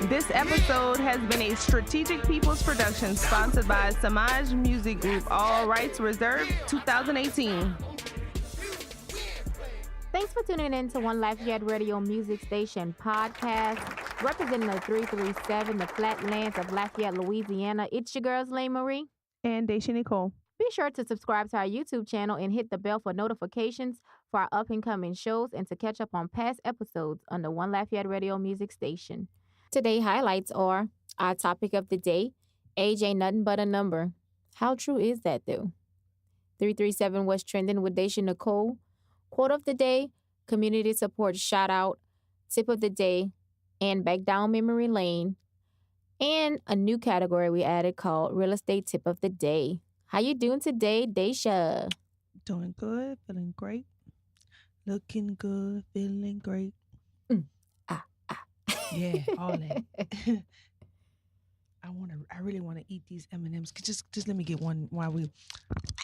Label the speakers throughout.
Speaker 1: This episode has been a Strategic People's production sponsored by Samaj Music Group. All rights reserved, 2018.
Speaker 2: Thanks for tuning in to 1Lafayette Radio Music Station podcast, representing the 337, the flatlands of Lafayette, Louisiana. It's your girls, Lane Marie.
Speaker 1: And Daisha Nicole.
Speaker 2: Be sure to subscribe to our YouTube channel and hit the bell for notifications for our up-and-coming shows and to catch up on past episodes on the 1Lafayette Radio Music Station. Today highlights are our topic of the day, age ain't nothing but a number. How true is that, though? 337 was trending with Daisha Nicole. Quote of the day, community support shout out, tip of the day, and back down memory lane, and a new category we added called real estate tip of the day. How you doing today, Daisha?
Speaker 1: Doing good, feeling great, looking good, feeling great. Yeah, all that. I really want to eat these M&Ms. Just let me get one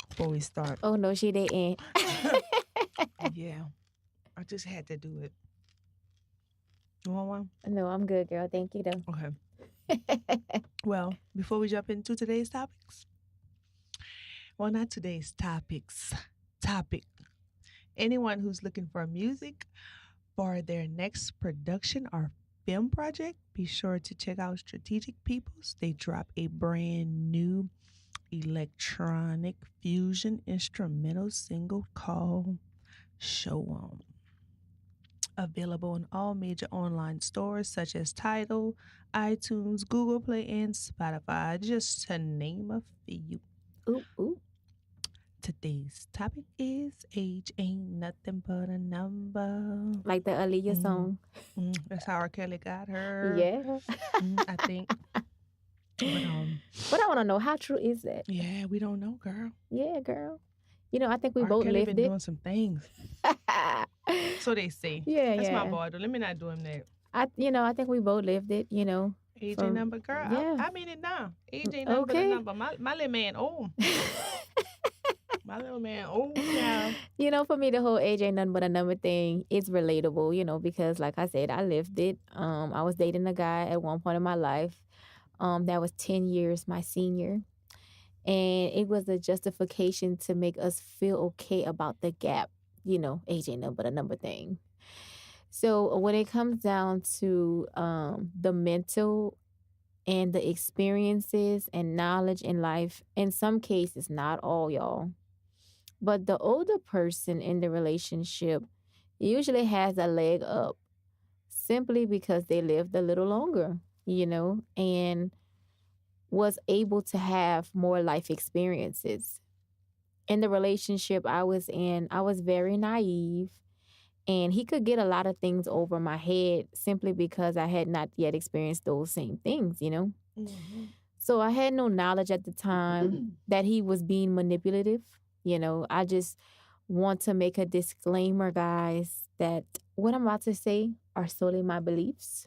Speaker 1: before we start.
Speaker 2: Oh no, she didn't.
Speaker 1: Yeah, I just had to do it. You want one?
Speaker 2: No, I'm good, girl. Thank you, though.
Speaker 1: Okay. Well, before we jump into today's topics, well, not today's topic. Anyone who's looking for music for their next production or film project, be sure to check out Strategic Peoples. They drop a brand new electronic fusion instrumental single called Show 'em. Available in all major online stores such as Tidal, iTunes, Google Play, and Spotify, just to name a few.
Speaker 2: Ooh.
Speaker 1: Today's topic is age ain't nothing but a number.
Speaker 2: Like the Aaliyah song.
Speaker 1: That's how R. Kelly got her.
Speaker 2: Yeah.
Speaker 1: I think.
Speaker 2: But I want to know, how true is that?
Speaker 1: Yeah, we don't know, girl.
Speaker 2: Yeah, girl. You know, I think we
Speaker 1: R.
Speaker 2: both
Speaker 1: Kelly
Speaker 2: lived
Speaker 1: been
Speaker 2: it.
Speaker 1: doing some things. So they say.
Speaker 2: Yeah,
Speaker 1: That's
Speaker 2: yeah.
Speaker 1: my boy, though. Let me not do him that.
Speaker 2: I think we both lived it,
Speaker 1: Age
Speaker 2: From-
Speaker 1: ain't number, girl.
Speaker 2: yeah.
Speaker 1: I mean it now. Age ain't number,
Speaker 2: Okay.
Speaker 1: the number. My little man old. My little man old now.
Speaker 2: For me, the whole age ain't nothing but a number thing, it's relatable, because like I said, I lived it. I was dating a guy at one point in my life that was 10 years my senior. And it was a justification to make us feel okay about the gap, age ain't nothing but a number thing. So when it comes down to the mental and the experiences and knowledge in life, in some cases, not all, y'all, but the older person in the relationship usually has a leg up simply because they lived a little longer, and was able to have more life experiences. In the relationship I was in, I was very naive, and he could get a lot of things over my head simply because I had not yet experienced those same things,
Speaker 1: Mm-hmm.
Speaker 2: So I had no knowledge at the time that he was being manipulative. I just want to make a disclaimer, guys, that what I'm about to say are solely my beliefs.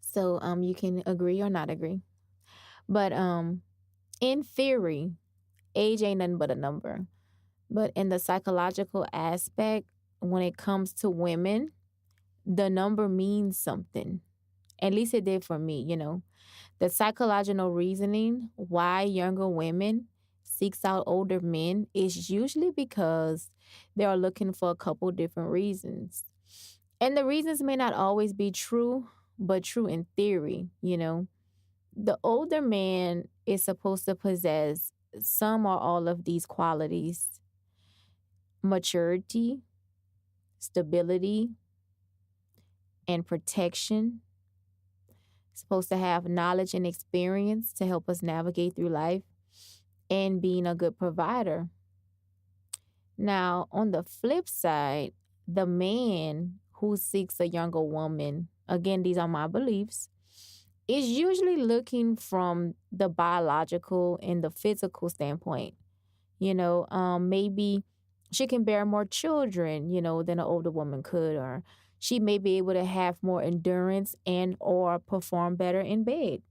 Speaker 2: So you can agree or not agree. But in theory, age ain't nothing but a number. But in the psychological aspect, when it comes to women, the number means something. At least it did for me, The psychological reasoning why younger women seeks out older men is usually because they are looking for a couple different reasons. And the reasons may not always be true, but true in theory, The older man is supposed to possess some or all of these qualities: maturity, stability, and protection. Supposed to have knowledge and experience to help us navigate through life, and being a good provider. Now, on the flip side, the man who seeks a younger woman, again, these are my beliefs, is usually looking from the biological and the physical standpoint. Maybe she can bear more children, than an older woman could, or she may be able to have more endurance and or perform better in bed,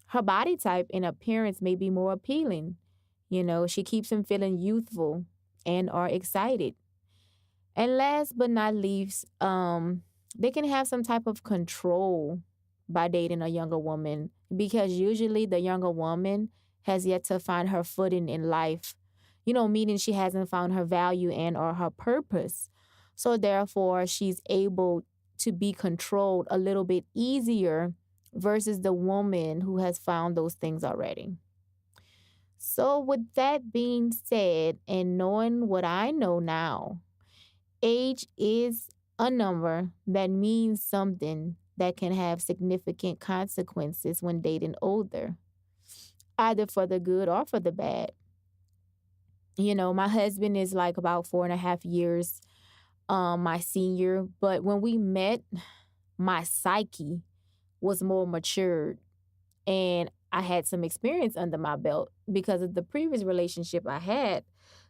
Speaker 2: Her body type and appearance may be more appealing. She keeps him feeling youthful and or excited. And last but not least, they can have some type of control by dating a younger woman because usually the younger woman has yet to find her footing in life, meaning she hasn't found her value and or her purpose. So therefore, she's able to be controlled a little bit easier versus the woman who has found those things already. So, with that being said, and knowing what I know now, age is a number that means something that can have significant consequences when dating older, either for the good or for the bad. My husband is like about 4.5 years my senior, but when we met, my psyche was more matured and I had some experience under my belt because of the previous relationship I had.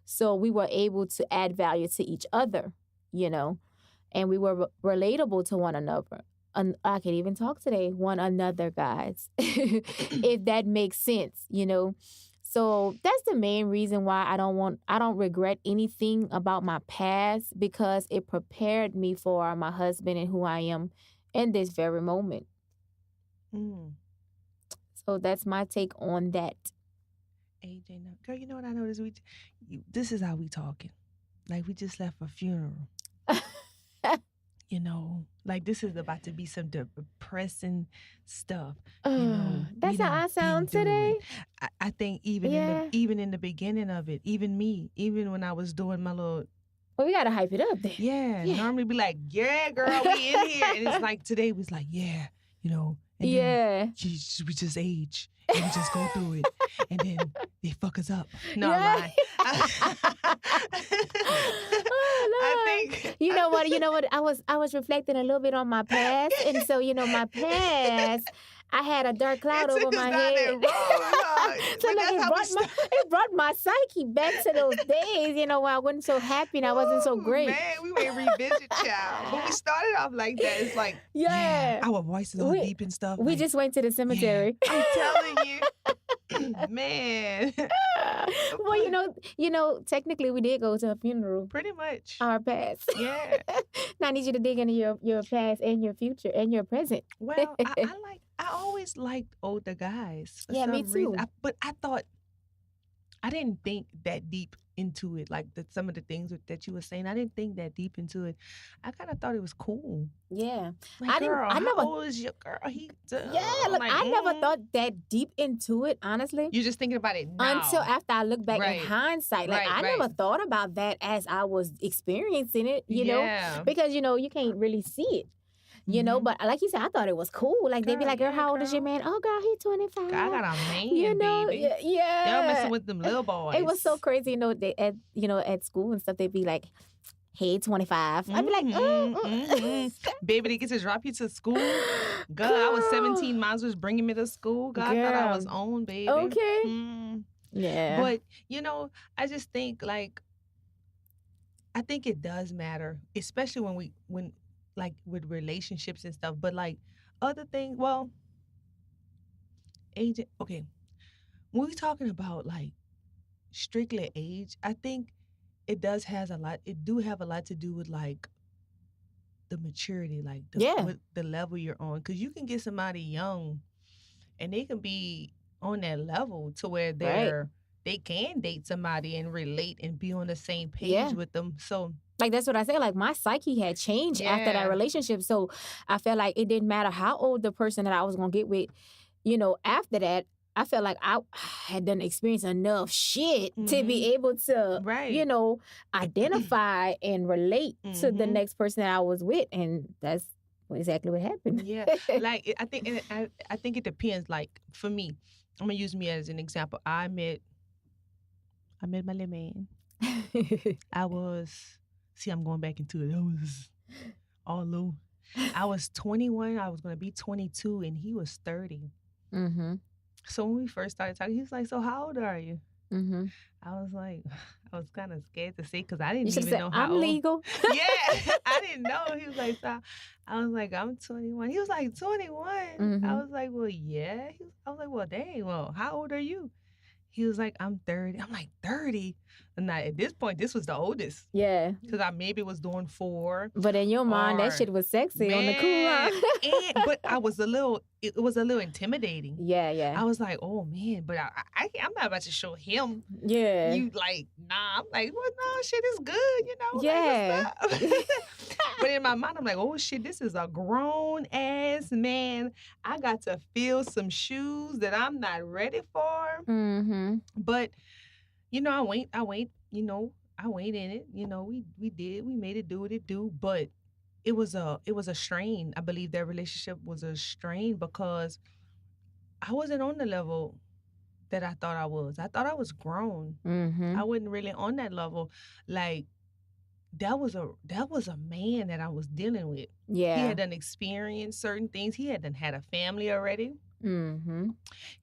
Speaker 2: So we were able to add value to each other, and we were relatable to one another. And I can even talk today, one another, guys, if that makes sense, So that's the main reason why I don't regret anything about my past because it prepared me for my husband and who I am in this very moment.
Speaker 1: Mm.
Speaker 2: So that's my take on that.
Speaker 1: AJ, girl, you know what I noticed? This is how we talking. Like we just left a funeral. Like this is about to be some depressing stuff.
Speaker 2: That's how I sound today.
Speaker 1: I think even in the beginning of it, even when I was doing my little.
Speaker 2: Well, we gotta hype it up then.
Speaker 1: Yeah. Normally be like, yeah, girl, we in here, and it's like today was like, yeah, And
Speaker 2: yeah.
Speaker 1: We just age. And we just go through it, and then they fuck us up. No,
Speaker 2: yeah.
Speaker 1: I think
Speaker 2: you know what? I was reflecting a little bit on my past, and so my past, I had a dark cloud over my head. So it brought my psyche back to those days, where I wasn't so happy and I wasn't so great.
Speaker 1: Man, we went revisit, child. When we started off like that, it's like, yeah our voices all deep and stuff.
Speaker 2: We just went to the cemetery.
Speaker 1: Yeah, I'm telling you, man.
Speaker 2: Well, technically we did go to a funeral.
Speaker 1: Pretty much.
Speaker 2: Our past.
Speaker 1: Yeah.
Speaker 2: Now I need you to dig into your past and your future and your present.
Speaker 1: Well, I always liked older guys.
Speaker 2: Yeah, me too.
Speaker 1: Reason. But I didn't think that deep into it. Like some of the things that you were saying, I didn't think that deep into it. I kind of thought it was cool.
Speaker 2: Yeah.
Speaker 1: Like, how old is your girl?
Speaker 2: I never thought that deep into it, honestly.
Speaker 1: You're just thinking about it now.
Speaker 2: Until after I look back in hindsight. Like, I never thought about that as I was experiencing it, know? Because, you can't really see it. But like you said, I thought it was cool. Like, they'd be like, girl, how old is your man? Oh, girl, he's 25.
Speaker 1: I got a man, baby.
Speaker 2: Yeah.
Speaker 1: Y'all messing with them little boys.
Speaker 2: It was so crazy, they at school and stuff, they'd be like, hey, 25. I'd be like,
Speaker 1: Baby, they get to drop you to school. Girl, I was 17. Mine was bringing me to school. God, I thought I was on, baby.
Speaker 2: Okay. Yeah.
Speaker 1: But, I just think, like, I think it does matter, especially when like with relationships and stuff, but like other things, well, age, okay, when we're talking about like strictly age, I think it do have a lot to do with like the maturity, like with the level you're on, because you can get somebody young and they can be on that level to where they can date somebody and relate and be on the same page with them. So
Speaker 2: like, that's what I say. Like, my psyche had changed after that relationship. So I felt like it didn't matter how old the person that I was going to get with, after that, I felt like I had done experience enough shit to be able to, identify and relate to the next person that I was with. And that's exactly what happened.
Speaker 1: Yeah. Like, I think it depends. Like, for me, I'm going to use me as an example. I met my little man. I'm going back into it. I was all low. I was 21. I was going to be 22, and he was 30.
Speaker 2: Mm-hmm.
Speaker 1: So when we first started talking, he was like, so how old are you?
Speaker 2: Mm-hmm.
Speaker 1: I was kind of scared to say because I didn't even know how
Speaker 2: I'm
Speaker 1: old.
Speaker 2: legal.
Speaker 1: Yeah, I didn't know. He was like, so I was like, I'm 21. He was like, 21.
Speaker 2: Mm-hmm.
Speaker 1: I was like, well, yeah. I was like, well, dang, well, how old are you? He was like, I'm 30. I'm like, 30? And at this point, this was the oldest.
Speaker 2: Yeah.
Speaker 1: Because I maybe was doing 4.
Speaker 2: But in your mind, that
Speaker 1: or-
Speaker 2: shit was sexy on the cool.
Speaker 1: But I was it was a little intimidating.
Speaker 2: Yeah, yeah.
Speaker 1: I was like, oh man, but I'm not about to show him.
Speaker 2: Yeah.
Speaker 1: You like, nah. I'm like, well, no, shit is good, you know.
Speaker 2: Yeah.
Speaker 1: Like, but in my mind, I'm like, oh shit, this is a grown ass man. I got to feel some shoes that I'm not ready for.
Speaker 2: Mm-hmm.
Speaker 1: But you know, I wait. You know, I wait in it. You know, we made it do what it do. But it was a strain. I believe their relationship was a strain because I wasn't on the level that I thought I was. I thought I was grown.
Speaker 2: Mm-hmm.
Speaker 1: I wasn't really on that level. Like that was a man that I was dealing with.
Speaker 2: Yeah.
Speaker 1: He had done experienced certain things. He had had a family already.
Speaker 2: Mm-hmm.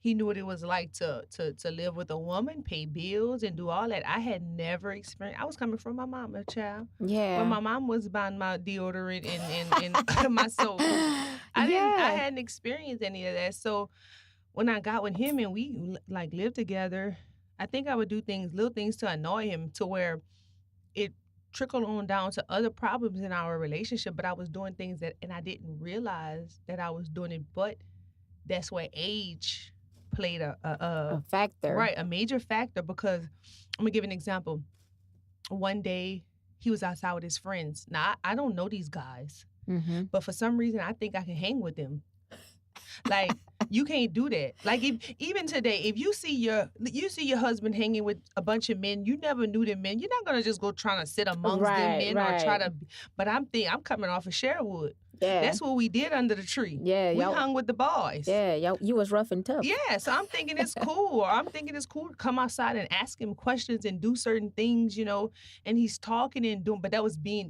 Speaker 1: He knew what it was like to live with a woman, pay bills, and do all that. I had never experienced. I was coming from my mom, a child.
Speaker 2: Yeah.
Speaker 1: When my mom was buying my deodorant and my soap, I hadn't experienced any of that. So when I got with him and we like lived together, I think I would do little things to annoy him to where it trickled on down to other problems in our relationship. But I was doing things and I didn't realize that I was doing it. But that's where age played a
Speaker 2: factor.
Speaker 1: Right, a major factor because I'm going to give an example. One day, he was outside with his friends. Now, I don't know these guys, but for some reason, I think I can hang with them. Like, you can't do that. Like, even today, if you see your husband hanging with a bunch of men, you never knew them men. You're not going to just go trying to sit amongst them men or try to. But I'm coming off of Sherwood. Yeah. That's what we did under the tree. Yeah, we hung with the boys.
Speaker 2: Yeah, you was rough and tough.
Speaker 1: Yeah, so I'm thinking it's cool. Or I'm thinking it's cool to come outside and ask him questions and do certain things, you know. And he's talking and doing, but that was me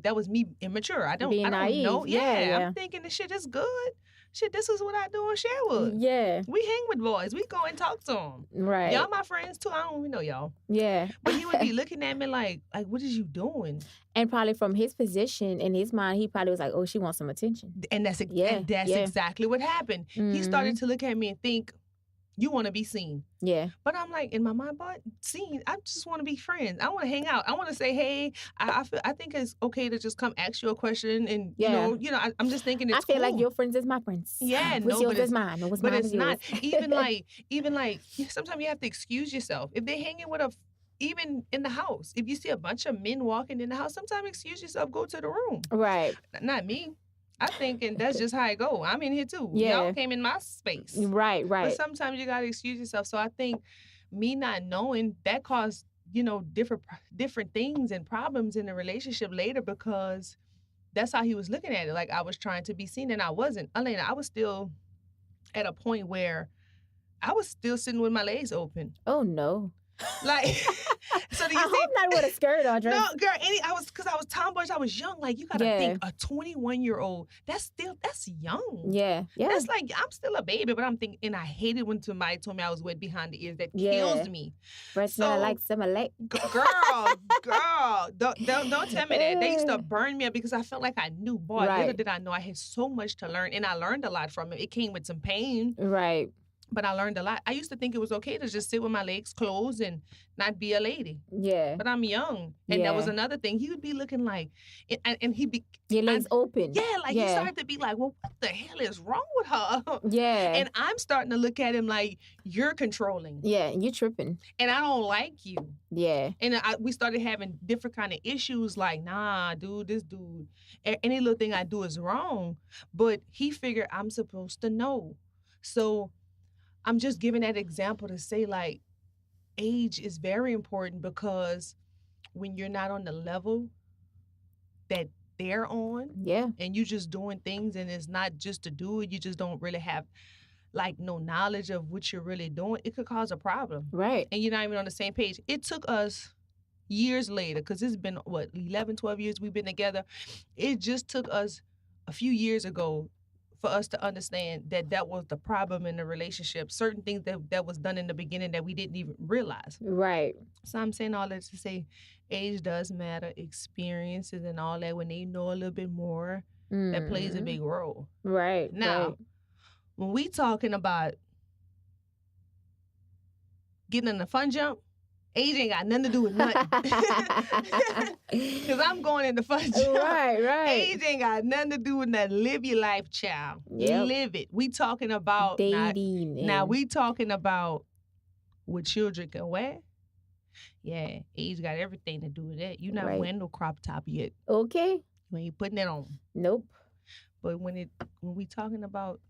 Speaker 1: immature. I don't know. Yeah, I'm thinking this shit is good. Shit, this is what I do in Sherwood.
Speaker 2: Yeah.
Speaker 1: We hang with boys. We go and talk to them.
Speaker 2: Right.
Speaker 1: Y'all my friends too. I don't even know y'all.
Speaker 2: Yeah.
Speaker 1: But he would be looking at me like, what is you doing?
Speaker 2: And probably from his position, in his mind, he probably was like, oh, she wants some attention.
Speaker 1: And that's exactly what happened. Mm-hmm. He started to look at me and think, you want to be seen.
Speaker 2: Yeah.
Speaker 1: But I'm like, in my mind, but seen, I just want to be friends. I want to hang out. I want to say, hey, I think it's okay to just come ask you a question. And, you know, I'm just thinking it's
Speaker 2: cool. I feel
Speaker 1: cool.
Speaker 2: like your friends is my friends.
Speaker 1: Yeah.
Speaker 2: What's yours is mine. No, what's mine is yours.
Speaker 1: But it's not. Even like, sometimes you have to excuse yourself. If they're hanging with even in the house, if you see a bunch of men walking in the house, sometimes excuse yourself, go to the room.
Speaker 2: Right.
Speaker 1: Not me. I'm thinking that's just how it go. I'm in here too.
Speaker 2: Yeah.
Speaker 1: Y'all came in my space.
Speaker 2: Right.
Speaker 1: But sometimes you gotta excuse yourself. So I think me not knowing that caused, you know, different things and problems in the relationship later because that's how he was looking at it. Like I was trying to be seen and I wasn't. Elena, I was still at a point where I was still sitting with my legs open.
Speaker 2: Oh no.
Speaker 1: Like, so do you
Speaker 2: I hope not with a skirt on, dress.
Speaker 1: No, girl, because I was tomboyish, I was young. Like, you gotta think, a 21-year-old, that's young.
Speaker 2: Yeah.
Speaker 1: That's like, I'm still a baby, but I'm thinking, and I hated when somebody told me I was wet behind the ears. That kills me.
Speaker 2: Breast smell like summer lake.
Speaker 1: Girl, don't tell me that. They used to burn me up because I felt like I knew. Boy, little did I know I had so much to learn, and I learned a lot from it. It came with some pain.
Speaker 2: Right.
Speaker 1: But I learned a lot. I used to think it was okay to just sit with my legs closed and not be a lady.
Speaker 2: Yeah.
Speaker 1: But I'm young. And that was another thing. He would be looking like, and he'd be...
Speaker 2: Your legs open.
Speaker 1: Yeah, like he started to be like, well, what the hell is wrong with her?
Speaker 2: Yeah.
Speaker 1: And I'm starting to look at him like, you're controlling.
Speaker 2: Yeah, and you're tripping.
Speaker 1: And I don't like you.
Speaker 2: Yeah.
Speaker 1: And we started having different kind of issues like, nah, dude, this dude, any little thing I do is wrong. But he figured I'm supposed to know. So... I'm just giving that example to say, like, age is very important because when you're not on the level that they're on, and you just doing things and it's not just to do it, you just don't really have, like, no knowledge of what you're really doing, it could cause a problem.
Speaker 2: Right.
Speaker 1: And you're not even on the same page. It took us years later, because it's been, 11, 12 years we've been together. It just took us a few years ago for us to understand that was the problem in the relationship. Certain things that was done in the beginning that we didn't even realize.
Speaker 2: Right.
Speaker 1: So I'm saying all that to say age does matter, experiences and all that. When they know a little bit more, that plays a big role.
Speaker 2: Right.
Speaker 1: Now, when we talking about getting in the fun jump, Age ain't got nothing to do with nothing. Because I'm going in the first job.
Speaker 2: Right.
Speaker 1: Age ain't got nothing to do with nothing. Live your life, child.
Speaker 2: Yep.
Speaker 1: Live it. We talking about
Speaker 2: dating.
Speaker 1: Now we talking about what children can wear. Yeah, age got everything to do with that. You not wearing no crop top yet.
Speaker 2: Okay.
Speaker 1: You ain't putting it on.
Speaker 2: Nope.
Speaker 1: But when we talking about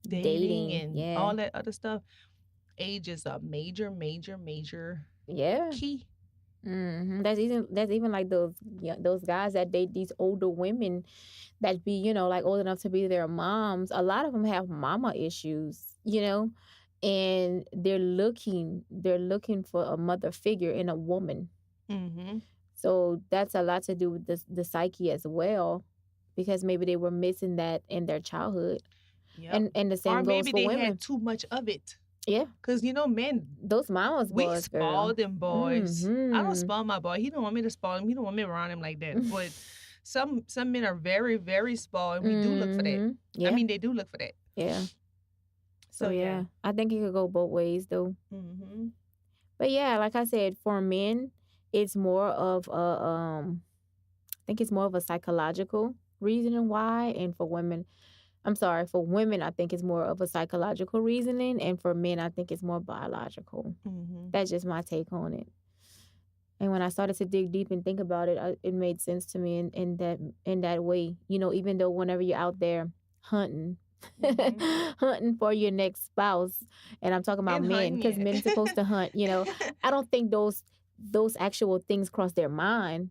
Speaker 1: dating and all that other stuff, age is a major key.
Speaker 2: Mm-hmm. That's even like those guys that date these older women that be like old enough to be their moms. A lot of them have mama issues, and they're looking for a mother figure in a woman.
Speaker 1: Mm-hmm.
Speaker 2: So that's a lot to do with the psyche as well, because maybe they were missing that in their childhood.
Speaker 1: Yep.
Speaker 2: And the same goes for women.
Speaker 1: Or maybe they had too much of it.
Speaker 2: Yeah.
Speaker 1: Because, men.
Speaker 2: Those mamas
Speaker 1: we
Speaker 2: boys,
Speaker 1: spoil them boys.
Speaker 2: Mm-hmm.
Speaker 1: I don't spoil my boy. He don't want me to spoil him. He don't want me around him like that. But some men are very, very spoiled. And we do look for that. Yeah. I mean, they do look for that.
Speaker 2: Yeah. So, yeah. I think it could go both ways, though.
Speaker 1: Mm-hmm.
Speaker 2: But, yeah, like I said, for men, it's more of I think it's more of a psychological reasoning why. And for women, I think it's more of a psychological reasoning. And for men, I think it's more biological.
Speaker 1: Mm-hmm.
Speaker 2: That's just my take on it. And when I started to dig deep and think about it, it made sense to me in that way. Even though whenever you're out there hunting, hunting for your next spouse, and I'm talking about men, because men are supposed to hunt, I don't think those actual things cross their mind,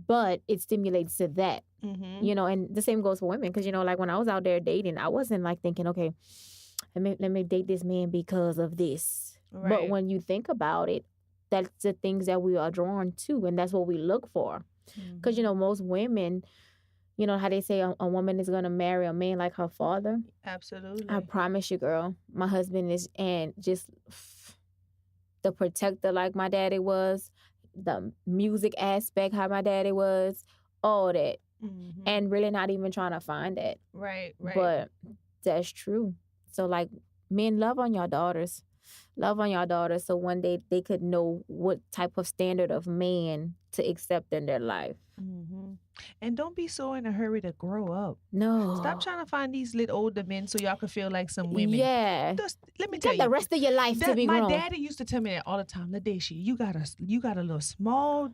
Speaker 2: but it stimulates to that.
Speaker 1: Mm-hmm.
Speaker 2: And the same goes for women, because like when I was out there dating, I wasn't like thinking, okay, let me date this man because of this. Right. But when you think about it, that's the things that we are drawn to, and that's what we look for. Because most women, how they say a woman is gonna marry a man like her father.
Speaker 1: Absolutely.
Speaker 2: I promise you, girl, my husband is, and just the protector like my daddy was, the music aspect how my daddy was, all that.
Speaker 1: Mm-hmm.
Speaker 2: And really not even trying to find that.
Speaker 1: Right.
Speaker 2: But that's true. So, like, men, love on your daughters. So one day they could know what type of standard of man to accept in their life.
Speaker 1: Mm-hmm. And don't be so in a hurry to grow up.
Speaker 2: No.
Speaker 1: Stop trying to find these little older men so y'all can feel like some women.
Speaker 2: Yeah.
Speaker 1: Let me tell you.
Speaker 2: The rest of your life to be grown.
Speaker 1: My daddy used to tell me that all the time. Ladeshi, you got a little small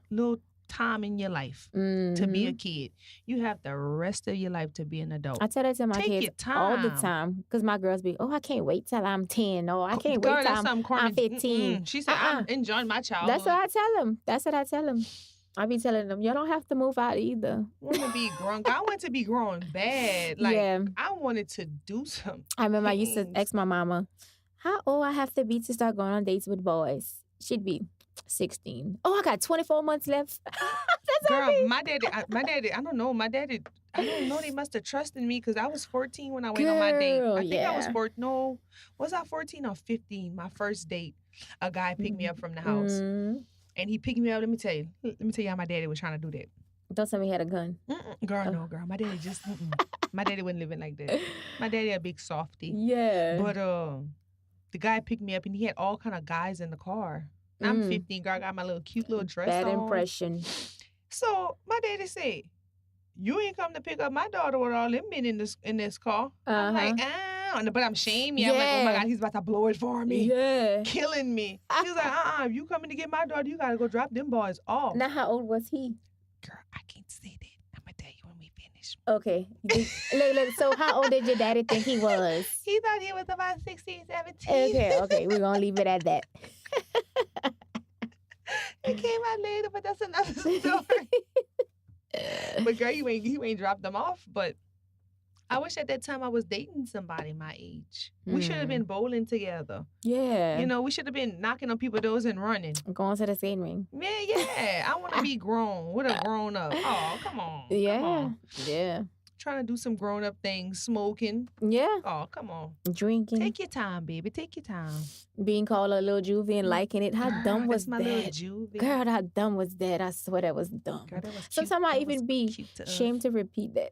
Speaker 1: time in your life to be a kid. You have the rest of your life to be an adult.
Speaker 2: I tell that to my kids all the time, because my girls be, I can't wait till I'm 10. Oh, I can't wait till I'm 15.
Speaker 1: She said, I'm enjoying my childhood.
Speaker 2: That's what I tell them. I be telling them, you don't have to move out either.
Speaker 1: I want to be grown. I want to be growing bad. Like, I wanted to do something.
Speaker 2: I remember I used to ask my mama, how old I have to be to start going on dates with boys? She'd be 16. Oh, I got 24 months left.
Speaker 1: Girl, my daddy, I don't know. My daddy, I don't know. They must have trusted me because I was 14 when I went on my date. I think I was 14. No, was I 14 or 15? My first date, a guy picked me up from the house. And he picked me up. Let me tell you how my daddy was trying to do that.
Speaker 2: Don't tell me he had a gun.
Speaker 1: Girl, no, girl. My daddy just, my daddy wasn't living like that. My daddy a big softy.
Speaker 2: Yeah.
Speaker 1: But the guy picked me up and he had all kind of guys in the car. I'm 15, girl. I got my cute little dress on.
Speaker 2: Bad impression.
Speaker 1: So my daddy said, you ain't come to pick up my daughter with all them men in this car. I'm like, but I'm ashamed. I'm like, oh my God, he's about to blow it for me.
Speaker 2: Yeah.
Speaker 1: Killing me. He was like, if you coming to get my daughter, you got to go drop them boys off.
Speaker 2: Now, how old was he?
Speaker 1: Girl, I can't say that. I'm going to tell you when we finish.
Speaker 2: Okay. Look, so how old did your daddy think he was?
Speaker 1: He thought he was about 16, 17.
Speaker 2: Okay. We're going to leave it at that.
Speaker 1: It came out later, but that's another story. But girl, you ain't dropped them off. But I wish at that time I was dating somebody my age. We should have been bowling together.
Speaker 2: Yeah.
Speaker 1: We should have been knocking on people's doors and running.
Speaker 2: Going to the skating ring.
Speaker 1: Yeah. I want to be grown. With a grown up. Oh, come on.
Speaker 2: Yeah.
Speaker 1: Come on.
Speaker 2: Yeah.
Speaker 1: Trying to do some grown up things, smoking.
Speaker 2: Yeah.
Speaker 1: Oh, come on.
Speaker 2: Drinking.
Speaker 1: Take your time, baby. Take your time.
Speaker 2: Being called a little juvie and liking it. How dumb was
Speaker 1: my
Speaker 2: that?
Speaker 1: Little juvie.
Speaker 2: Girl, how dumb was that? I swear that was dumb.
Speaker 1: Girl, that was
Speaker 2: sometimes I even be ashamed to repeat that.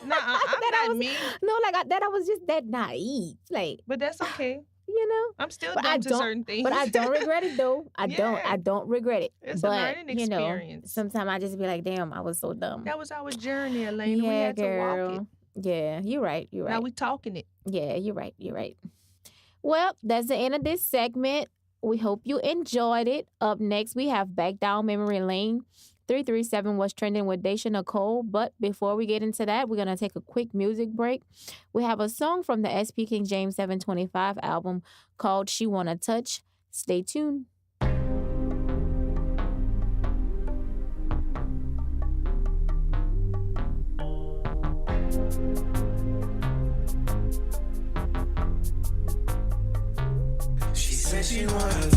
Speaker 1: Nah, I'm not me.
Speaker 2: No, like that I was just that naive. Like,
Speaker 1: but that's okay.
Speaker 2: you know.
Speaker 1: I'm still
Speaker 2: But I
Speaker 1: dumb to
Speaker 2: don't.
Speaker 1: certain things.
Speaker 2: But I don't regret it though. I
Speaker 1: Yeah.
Speaker 2: don't regret it.
Speaker 1: It's a
Speaker 2: But
Speaker 1: learning
Speaker 2: you know,
Speaker 1: experience.
Speaker 2: sometimes I just be like, damn, I was so dumb.
Speaker 1: That was our journey, Elena. We
Speaker 2: Yeah,
Speaker 1: had to walk it.
Speaker 2: girl. Yeah, you're right. You're
Speaker 1: Now
Speaker 2: right.
Speaker 1: we talking it.
Speaker 2: Yeah, you're right. You're right. Well, that's the end of this segment. We hope you enjoyed it. Up next, we have Back Down Memory Lane. 337 was trending with Daisha Nicole. But before we get into that, we're going to take a quick music break. We have a song from the SP King James 725 album called She Wanna Touch. Stay tuned.
Speaker 3: She said she wanna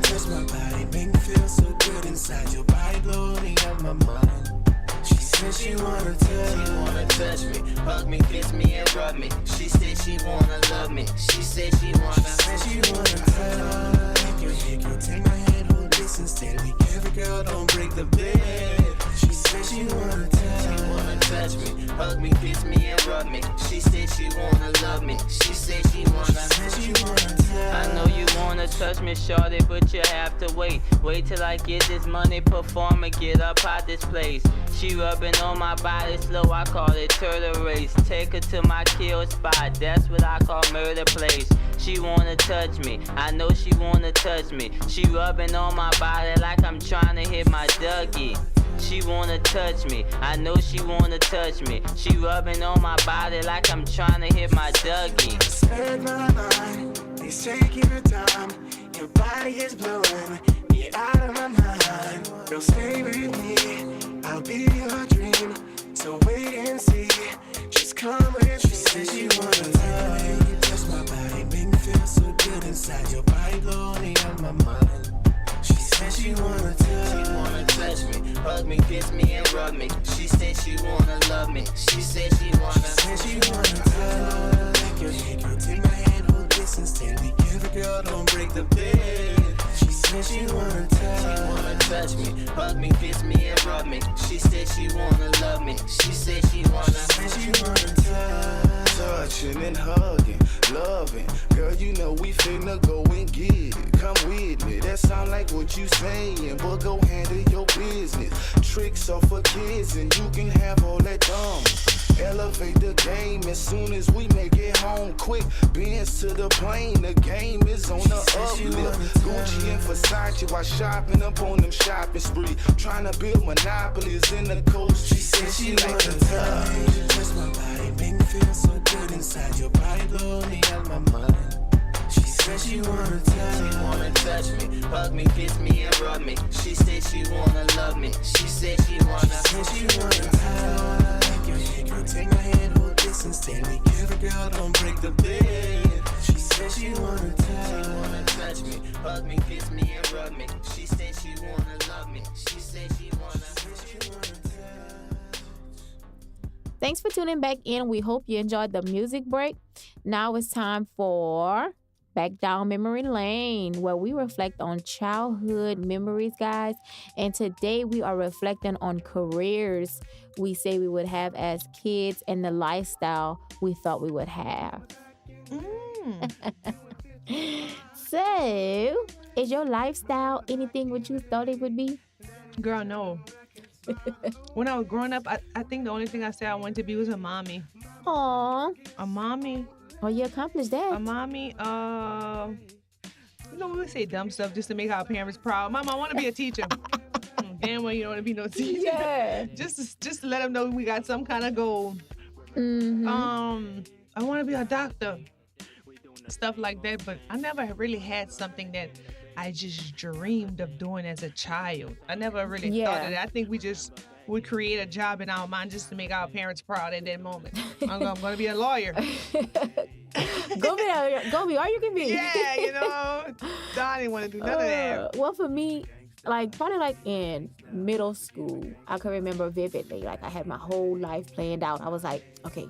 Speaker 3: touch my body, make me feel so good inside your body, blowing up my mind. She said she wanna touch me, hug me, kiss me, and rub me. She said she wanna love me. She said she wanna touch. Girl, take my hand, hold this and stand together, girl, don't break the bed. She said she wanna touch me, hug me, kiss me, and rub me. She said she wanna love me. She said she wanna touch.
Speaker 4: I know you wanna touch me, shorty, but you have to wait. Wait till I get this money, perform and get up out this place. She rubbing on my body slow, I call it turtle race. Take her to my kill spot, that's what I call murder place. She wanna touch me, I know she wanna touch me. She rubbing on my body like I'm trying to hit my Dougie. She wanna touch me, I know she wanna touch me. She rubbing on my body like I'm trying to hit my Dougie.
Speaker 3: Spend my mind, please take your time. Your body is blowing me out of my mind. Girl, stay with me, I'll be your dream. So wait and see, just come with me. She said she wanna touch my body, make me feel so good inside your body, blowing out my mind. She said she wanna touch me, hug me, kiss me, and rub me. She said she wanna love me. She said she wanna touch. Girl, take my hand, hold this and stand together, girl, don't break the bed. She said she wanna touch me, hug me, kiss me, and rub me. She said she wanna love me. She said she wanna touching and hugging, loving. Girl, you know we finna go and get it. Come with me, that sound like what you saying, but go handle your business. Tricks are for kids and you can have all that dumb. Elevate the game as soon as we make it home quick. Benz to the plane, the game is on the uplift. Gucci and Versace while shopping up on them shopping spree. Trying to build monopolies in the coast. She said she like to touch my body, make me feel so good inside your body, blowing out my mind. She said she wanna touch me, hug me, kiss me, and rub me. She said she wanna love me. She said she wanna touch. Girl, take my hand, hold this and stand together, girl, don't break the bed. She said she wanna touch me, hug me, kiss me, and rub me. She said she wanna love me. She said she wanna touch.
Speaker 2: Thanks for tuning back in. We hope you enjoyed the music break. Now it's time for Back Down Memory Lane, where we reflect on childhood memories, guys. And today we are reflecting on careers we say we would have as kids and the lifestyle we thought we would have. So, is your lifestyle anything what you thought it would be?
Speaker 1: Girl, no. When I was growing up, I think the only thing I said I wanted to be was a mommy.
Speaker 2: Aww.
Speaker 1: A mommy.
Speaker 2: Oh, you accomplished that.
Speaker 1: A mommy, we would say dumb stuff just to make our parents proud. Mom, I want to be a teacher. Damn well you don't want to be no teacher.
Speaker 2: Yeah.
Speaker 1: just to let them know we got some kind of goal.
Speaker 2: Mm-hmm.
Speaker 1: I want to be a doctor. Stuff like that, but I never really had something that I just dreamed of doing as a child. I never really thought of that. I think we just would create a job in our mind just to make our parents proud at that moment. I'm going to be a lawyer.
Speaker 2: Go be all you can be.
Speaker 1: Yeah, you know. I didn't want to do none of that.
Speaker 2: Well, for me, probably in middle school, I can remember vividly. I had my whole life planned out. I was like, okay,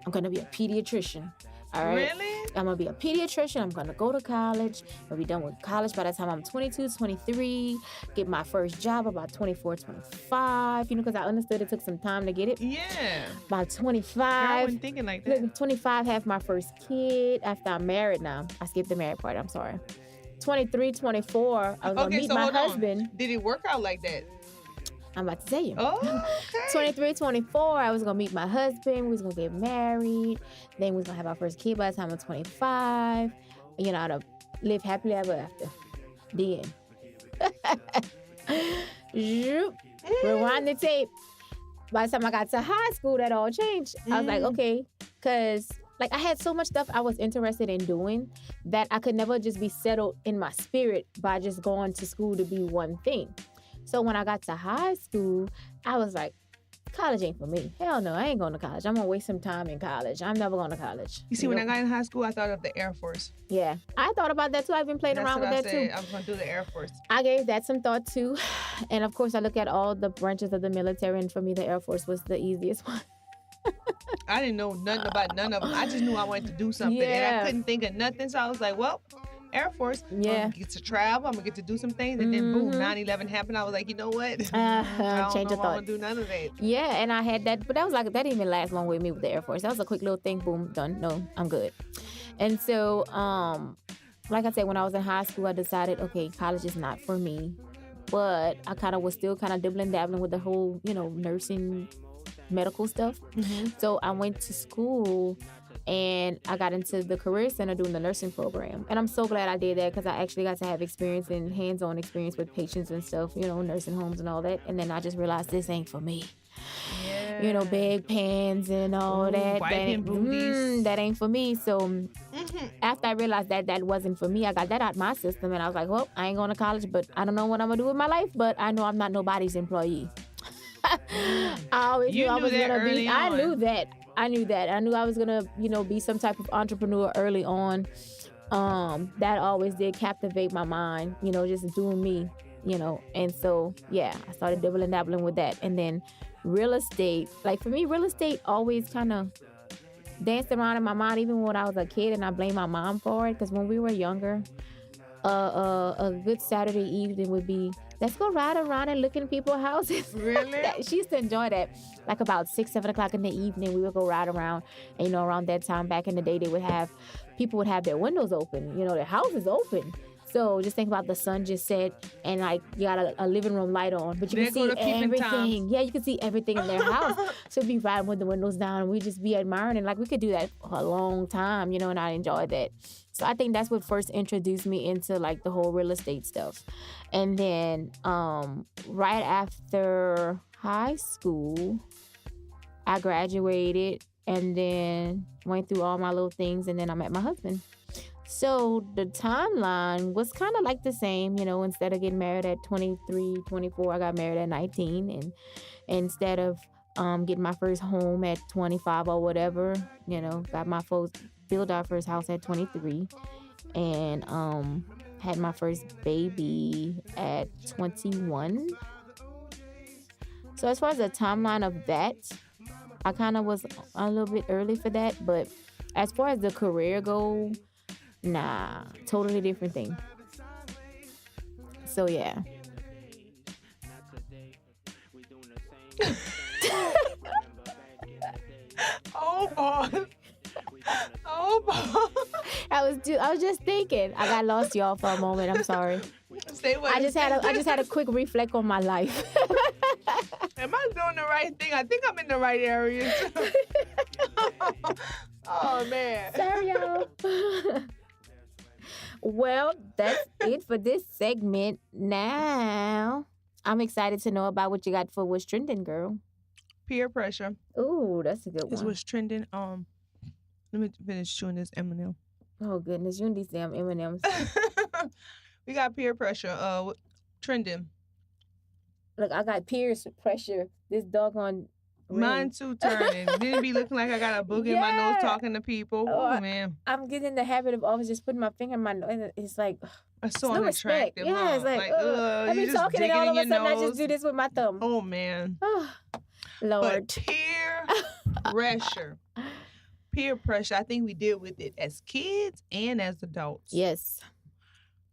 Speaker 2: I'm going to be a pediatrician. All right.
Speaker 1: Really?
Speaker 2: I'm going to be a pediatrician. I'm going to go to college. I'll be done with college by the time I'm 22, 23. Get my first job about 24, 25. Because I understood it took some time to get it.
Speaker 1: Yeah.
Speaker 2: By 25.
Speaker 1: I wasn't thinking like that.
Speaker 2: 25, have my first kid after I'm married now. I skipped the married part. I'm sorry. 23, 24, I was going to meet my husband.
Speaker 1: Did it work out like that?
Speaker 2: I'm about to tell you.
Speaker 1: Oh, okay.
Speaker 2: 23, 24, I was going to meet my husband. We was going to get married. Then we was going to have our first kid by the time I'm 25. To live happily ever after. The end. Rewind the tape. By the time I got to high school, that all changed. I was like, okay, because I had so much stuff I was interested in doing that I could never just be settled in my spirit by just going to school to be one thing. So when I got to high school, I was like, college ain't for me. Hell no, I ain't going to college. I'm going to waste some time in college. I'm never going to college.
Speaker 1: You see, when I got in high school, I thought of the Air Force.
Speaker 2: Yeah, I thought about that too. I've been playing around with that too.
Speaker 1: I was going to do the Air Force.
Speaker 2: I gave that some thought too. And of course, I look at all the branches of the military, and for me, the Air Force was the easiest one.
Speaker 1: I didn't know nothing about none of them. I just knew I wanted to do something, and I couldn't think of nothing. So I was like, well, Air Force.
Speaker 2: Yeah.
Speaker 1: I'm going to get to travel. I'm going to get to do some things. And then, boom, 9/11 happened. I was like, you know what? I don't want to do none of that.
Speaker 2: Yeah, and I had that. But that was that didn't even last long with me with the Air Force. That was a quick little thing. Boom, done. No, I'm good. And so, like I said, when I was in high school, I decided, okay, college is not for me. But I was still dabbling with the whole, nursing, medical stuff. Mm-hmm. So I went to school and I got into the Career Center doing the nursing program. And I'm so glad I did that because I actually got to have experience and hands-on experience with patients and stuff, nursing homes and all that. And then I just realized this ain't for me. Yeah. Big pans and all that. That ain't for me. So after I realized that wasn't for me, I got that out my system. And I was like, well, I ain't going to college, but I don't know what I'm going to do with my life. But I know I'm not nobody's employee. I always knew I was going to be. I knew that. I knew I was going to, be some type of entrepreneur early on. That always did captivate my mind, just doing me, And so, yeah, I started dabbling with that. And then real estate, for me, real estate always kind of danced around in my mind, even when I was a kid, and I blame my mom for it. Because when we were younger, a good Saturday evening would be, let's go ride around and look in people's houses.
Speaker 1: Really?
Speaker 2: She used to enjoy that. About 6, 7 o'clock in the evening, we would go ride around. And, around that time back in the day, people would have their windows open, their houses open. So just think about the sun just set and you got a living room light on, but you can see everything. Yeah, you can see everything in their house. So we'd be riding with the windows down and we'd just be admiring, and we could do that for a long time, and I enjoyed that. So I think that's what first introduced me into the whole real estate stuff. And then right after high school, I graduated and then went through all my little things, and then I met my husband. So the timeline was kind of the same, instead of getting married at 23, 24, I got married at 19. And instead of getting my first home at 25 or whatever, built our first house at 23 and had my first baby at 21. So as far as the timeline of that, I kind of was a little bit early for that. But as far as the career goal, nah, totally different thing. So yeah.
Speaker 1: Oh boy. Oh boy.
Speaker 2: I was just thinking. I got lost, y'all, for a moment. I'm sorry. I just had a quick reflect on my life.
Speaker 1: Am I doing the right thing? I think I'm in the right area. Oh man.
Speaker 2: Sorry, y'all. Well, that's it for this segment. Now, I'm excited to know about what you got for What's Trending, girl.
Speaker 1: Peer pressure.
Speaker 2: Ooh, that's a good one.
Speaker 1: Is what's trending. Let me finish chewing this M&M.
Speaker 2: Oh goodness, you and these damn M&Ms.
Speaker 1: We got peer pressure. Trending.
Speaker 2: Look, I got peer pressure. This doggone.
Speaker 1: Mine too turning. Didn't be looking like I got a boog in my nose talking to people. Oh man.
Speaker 2: I'm getting in the habit of always just putting my finger in my nose. It's like
Speaker 1: it's so unattractive.
Speaker 2: Yeah, it's like I be talking and all of a sudden I just do this with my thumb.
Speaker 1: Oh man.
Speaker 2: Lord.
Speaker 1: But peer pressure. peer pressure, I think we deal with it as kids and as adults.
Speaker 2: Yes.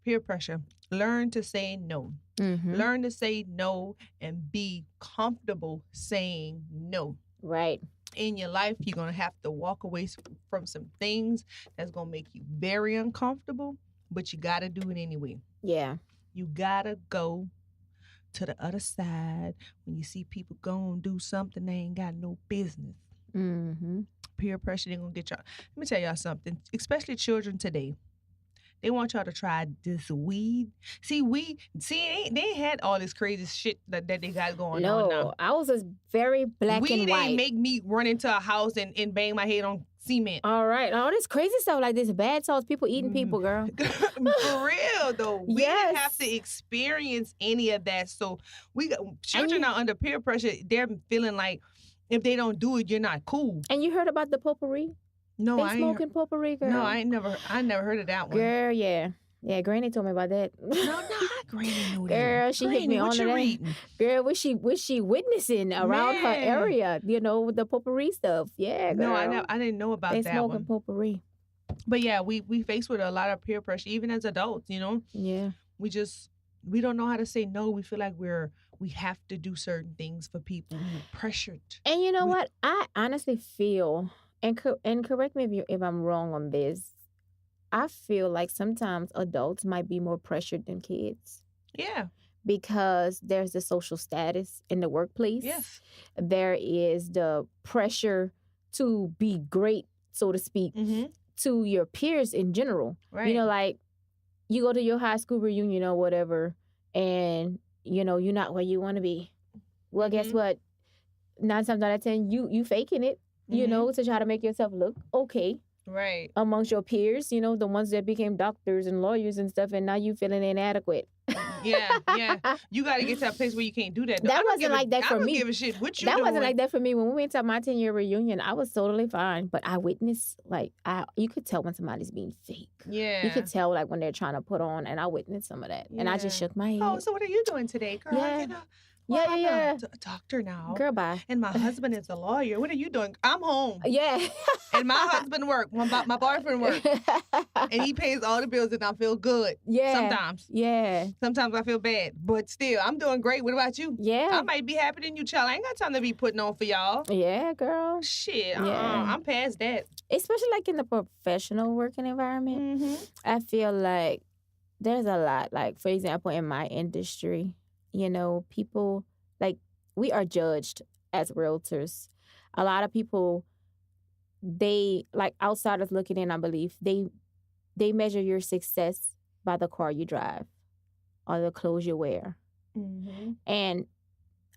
Speaker 1: Peer pressure. Learn to say no.
Speaker 2: Mm-hmm.
Speaker 1: Learn to say no and be comfortable saying no.
Speaker 2: Right.
Speaker 1: In your life, you're going to have to walk away from some things that's going to make you very uncomfortable, but you got to do it anyway.
Speaker 2: Yeah.
Speaker 1: You got to go to the other side when you see people go and do something they ain't got no business.
Speaker 2: Mm-hmm.
Speaker 1: Peer pressure, they're going to get y'all. Let me tell y'all something, especially children today. They want y'all to try this weed. See, they ain't had all this crazy shit that they got going on now.
Speaker 2: No, I was just very black
Speaker 1: Weed
Speaker 2: and white.
Speaker 1: ain't make me run into a house and bang my head on cement.
Speaker 2: All right. All this crazy stuff like this bad sauce, people eating people, girl.
Speaker 1: For real, though. We didn't have to experience any of that. So children are under peer pressure. They're feeling like if they don't do it, you're not cool.
Speaker 2: And you heard about the potpourri?
Speaker 1: No,
Speaker 2: they
Speaker 1: I ain't
Speaker 2: smoking potpourri, girl.
Speaker 1: No, I never heard of that one.
Speaker 2: Girl, yeah. Yeah, Granny told me about that.
Speaker 1: No, how Granny knew that?
Speaker 2: Girl, she hit me on that.
Speaker 1: Reading?
Speaker 2: Girl, was she witnessing around her area, with the potpourri stuff? Yeah, girl.
Speaker 1: No, I didn't know about
Speaker 2: they
Speaker 1: that
Speaker 2: smoking
Speaker 1: one.
Speaker 2: Potpourri.
Speaker 1: But yeah, we faced with a lot of peer pressure, even as adults,
Speaker 2: Yeah.
Speaker 1: We don't know how to say no. We feel like we have to do certain things for people. We're pressured.
Speaker 2: And you know what? I honestly feel, and correct me if I'm wrong on this, I feel like sometimes adults might be more pressured than kids.
Speaker 1: Yeah.
Speaker 2: Because there's the social status in the workplace.
Speaker 1: Yes.
Speaker 2: There is the pressure to be great, so to speak, to your peers in general.
Speaker 1: Right.
Speaker 2: Like you go to your high school reunion or whatever, and you're not where you want to be. Well, guess what? 9 times out of 10, you faking it, to try to make yourself look okay.
Speaker 1: Right.
Speaker 2: Amongst your peers, the ones that became doctors and lawyers and stuff, and now you feeling inadequate.
Speaker 1: Yeah. You got to get to that place where you can't do that.
Speaker 2: That wasn't like that for me.
Speaker 1: I don't give a shit what you
Speaker 2: That
Speaker 1: doing.
Speaker 2: wasn't like that for me. When we went to my 10-year reunion, I was totally fine. But I witnessed, you could tell when somebody's being fake.
Speaker 1: Yeah.
Speaker 2: You could tell, when they're trying to put on, and I witnessed some of that. Yeah. And I just shook my head.
Speaker 1: Oh, so what are you doing today, girl?
Speaker 2: Yeah.
Speaker 1: Well, I'm
Speaker 2: yeah.
Speaker 1: a doctor now.
Speaker 2: Girl, bye.
Speaker 1: And my husband is a lawyer. What are you doing? I'm home.
Speaker 2: Yeah.
Speaker 1: And my husband work. My boyfriend work. And he pays all the bills and I feel good.
Speaker 2: Yeah.
Speaker 1: Sometimes.
Speaker 2: Yeah.
Speaker 1: Sometimes I feel bad. But still, I'm doing great. What about you?
Speaker 2: Yeah.
Speaker 1: I might be happier than you, child. I ain't got time to be putting on for y'all.
Speaker 2: Yeah, girl.
Speaker 1: Shit.
Speaker 2: Yeah.
Speaker 1: I'm past that.
Speaker 2: Especially in the professional working environment.
Speaker 1: Mm-hmm.
Speaker 2: I feel like there's a lot. For example, in my industry, people, we are judged as realtors. A lot of people, they, outsiders looking in, I believe, they measure your success by the car you drive or the clothes you wear.
Speaker 1: Mm-hmm.
Speaker 2: And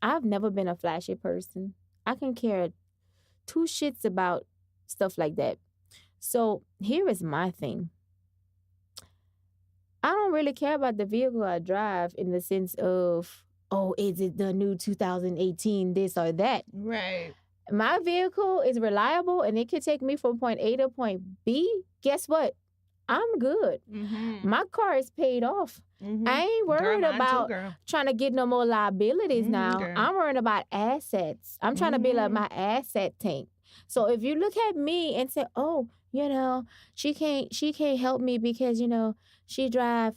Speaker 2: I've never been a flashy person. I can care 2 shits about stuff like that. So here is my thing. I don't really care about the vehicle I drive in the sense of, is it the new 2018 this or that?
Speaker 1: Right.
Speaker 2: My vehicle is reliable and it could take me from point A to point B. Guess what? I'm good.
Speaker 1: Mm-hmm.
Speaker 2: My car is paid off. Mm-hmm. I ain't worried about trying to get no more liabilities now.
Speaker 1: Girl.
Speaker 2: I'm worried about assets. I'm trying to build up my asset tank. So if you look at me and say, she can't help me because, she drive,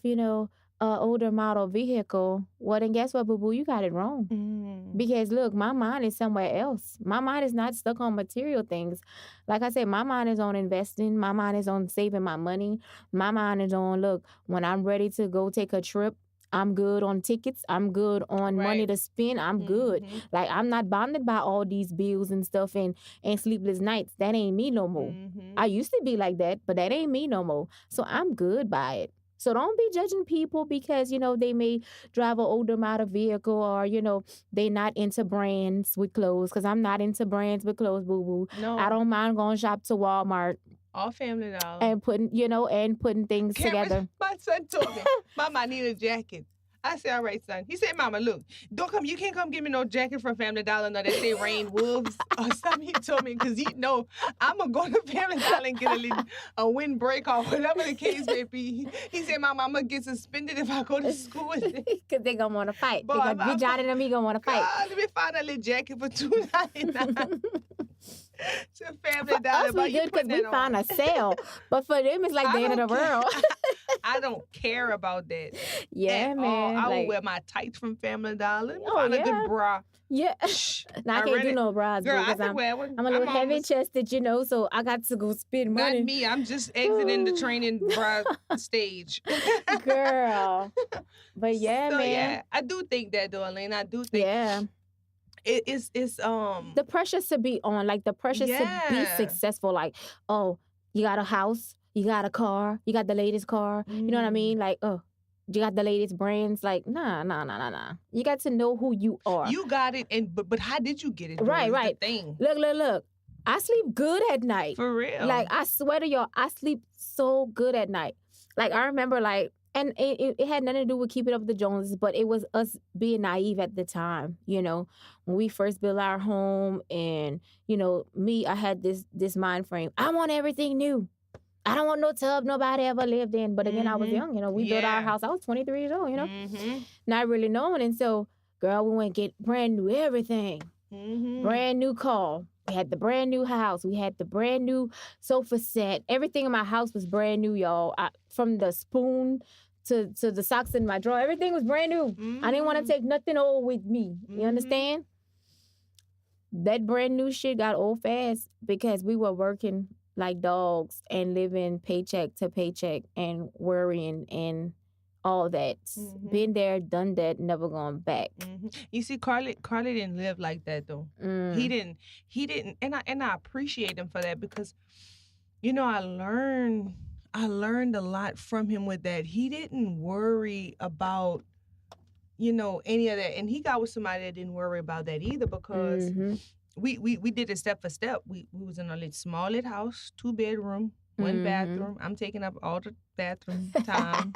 Speaker 2: older model vehicle, well, then guess what, boo-boo? You got it wrong.
Speaker 1: Mm.
Speaker 2: Because, look, my mind is somewhere else. My mind is not stuck on material things. Like I said, my mind is on investing. My mind is on saving my money. My mind is on, look, when I'm ready to go take a trip, I'm good on tickets. I'm good on money to spend. I'm good. I'm not bonded by all these bills and stuff and sleepless nights. That ain't me no more. I used to be like that, but that ain't me no more. So I'm good by it. So don't be judging people because, they may drive an older model vehicle or, they not into brands with clothes because I'm not into brands with clothes, boo-boo.
Speaker 1: No.
Speaker 2: I don't mind going shop to Walmart.
Speaker 1: All Family Dollar.
Speaker 2: And putting things together.
Speaker 1: My son told me, Mama, I need a jacket. I said, all right, son. He said, Mama, look, you can't come give me no jacket from Family Dollar. No, they say rain wolves or something. He told me, because I'm going to go to Family Dollar and get a windbreak or whatever the case may be. He said, Mama, I'm going to get suspended if I go to school.
Speaker 2: Because they're going to want to fight.
Speaker 1: Boy,
Speaker 2: They're going to be Johnny and me going to want to fight.
Speaker 1: God, let me find a little jacket for $2.99. To Family
Speaker 2: For
Speaker 1: Dollar,
Speaker 2: us,
Speaker 1: but
Speaker 2: we
Speaker 1: you
Speaker 2: good because
Speaker 1: putting
Speaker 2: we
Speaker 1: that
Speaker 2: found
Speaker 1: on.
Speaker 2: a sale. But for them, it's like the
Speaker 1: I
Speaker 2: end of the
Speaker 1: don't care.
Speaker 2: world.
Speaker 1: I don't care about that
Speaker 2: Yeah,
Speaker 1: at all.
Speaker 2: man.
Speaker 1: I will
Speaker 2: Like,
Speaker 1: wear my tights from Family Dollar. Let me
Speaker 2: oh
Speaker 1: find a
Speaker 2: yeah,
Speaker 1: good bra.
Speaker 2: yeah.
Speaker 1: Shh,
Speaker 2: Now I can't do
Speaker 1: already.
Speaker 2: no bras,
Speaker 1: Girl,
Speaker 2: boo,
Speaker 1: I
Speaker 2: because
Speaker 1: can wear one.
Speaker 2: I'm a little heavy
Speaker 1: almost,
Speaker 2: chested, so I got to go spend
Speaker 1: not
Speaker 2: money.
Speaker 1: me. I'm just exiting the training bra stage.
Speaker 2: Girl. But yeah,
Speaker 1: So
Speaker 2: man.
Speaker 1: yeah, I do think that though, Elaine. I do think
Speaker 2: Yeah.
Speaker 1: it's
Speaker 2: The pressures to be on, like the pressures to be
Speaker 1: yeah.
Speaker 2: successful, like, oh, you got a house, you got a car, you got the latest car, you know what I mean? Like, oh, you got the latest brands. Like, nah. You got to know who you are.
Speaker 1: You got it, and but how did you get it? Though,
Speaker 2: Right,
Speaker 1: is
Speaker 2: right.
Speaker 1: The thing.
Speaker 2: Look. I sleep good at night.
Speaker 1: For real.
Speaker 2: Like, I swear to y'all, I sleep so good at night. Like, I remember, like, and it had nothing to do with keeping up with the Joneses, but it was us being naive at the time, when we first built our home. And, me, I had this mind frame. I want everything new. I don't want no tub nobody ever lived in. But again, I was young, we built our house. I was 23 years old, not really knowing. And so, girl, we went get brand new everything. Brand new car. We had the brand new house. We had the brand new sofa set. Everything in my house was brand new, y'all. From the spoon to the socks in my drawer, everything was brand new. I didn't want to take nothing old with me. You understand? That brand new shit got old fast because we were working like dogs and living paycheck to paycheck and worrying and all that. Been there, done that, never going back.
Speaker 1: You see, Carly didn't live like that though. He didn't, and I appreciate him for that because, I learned a lot from him with that. He didn't worry about, any of that, and he got with somebody that didn't worry about that either because we did it step for step. We was in a small little house, 2-bedroom. 1 bathroom. I'm taking up all the bathroom time.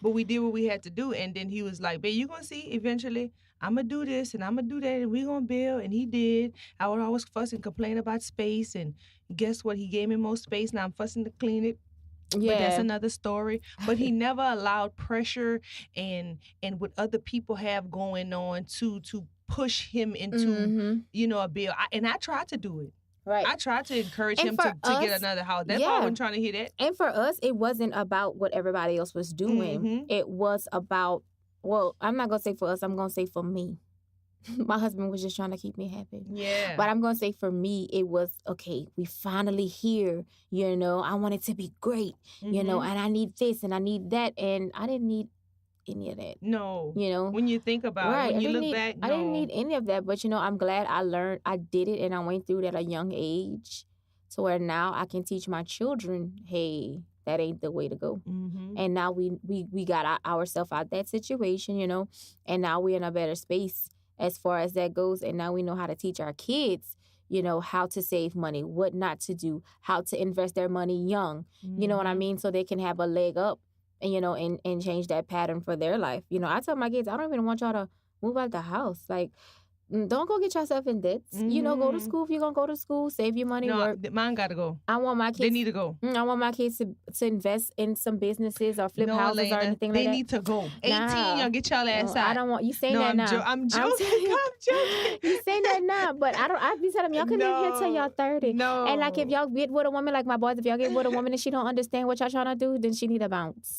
Speaker 1: But we did what we had to do. And then he was like, babe, you're going to see eventually I'm going to do this and I'm going to do that and we're going to build. And he did. I would always fuss and complain about space. And guess what? He gave me more space. Now I'm fussing to clean it.
Speaker 2: Yeah.
Speaker 1: But that's another story. But he never allowed pressure and what other people have going on to push him into, a bill. And I tried to do it.
Speaker 2: Right.
Speaker 1: I tried to encourage him to get another house. That's why I wasn't trying to hear that.
Speaker 2: And for us, it wasn't about what everybody else was doing. It was about, well, I'm not going to say for us, I'm going to say for me. My husband was just trying to keep me happy.
Speaker 1: Yeah.
Speaker 2: But I'm going to say for me, it was, okay, we finally here, I want it to be great, and I need this and I need that. And I didn't need any of that.
Speaker 1: No. When you think about it, when you look back, no.
Speaker 2: I didn't need any of that. But, I'm glad I did it and I went through it at a young age to where now I can teach my children, hey, that ain't the way to go. And now we got ourselves out that situation, and now we're in a better space as far as that goes. And now we know how to teach our kids, how to save money, what not to do, how to invest their money young, you know what I mean? So they can have a leg up. And and change that pattern for their life. I tell my kids, I don't even want y'all to move out the house. Like, don't go get yourself in debts. Go to school if you're going to go to school. Save your money.
Speaker 1: No, mine got to go.
Speaker 2: I want my kids.
Speaker 1: They need to go.
Speaker 2: I want my kids to invest in some businesses or flip houses
Speaker 1: Elena,
Speaker 2: or anything like that.
Speaker 1: They need to go. 18, y'all get y'all ass out.
Speaker 2: I don't want you saying that now.
Speaker 1: I'm joking. I'm joking.
Speaker 2: You saying that now, but I be telling them y'all can live here till y'all 30.
Speaker 1: No.
Speaker 2: And like if y'all get with a woman, like my boys, if y'all get with a woman and she don't understand what y'all trying to do, then she need to bounce.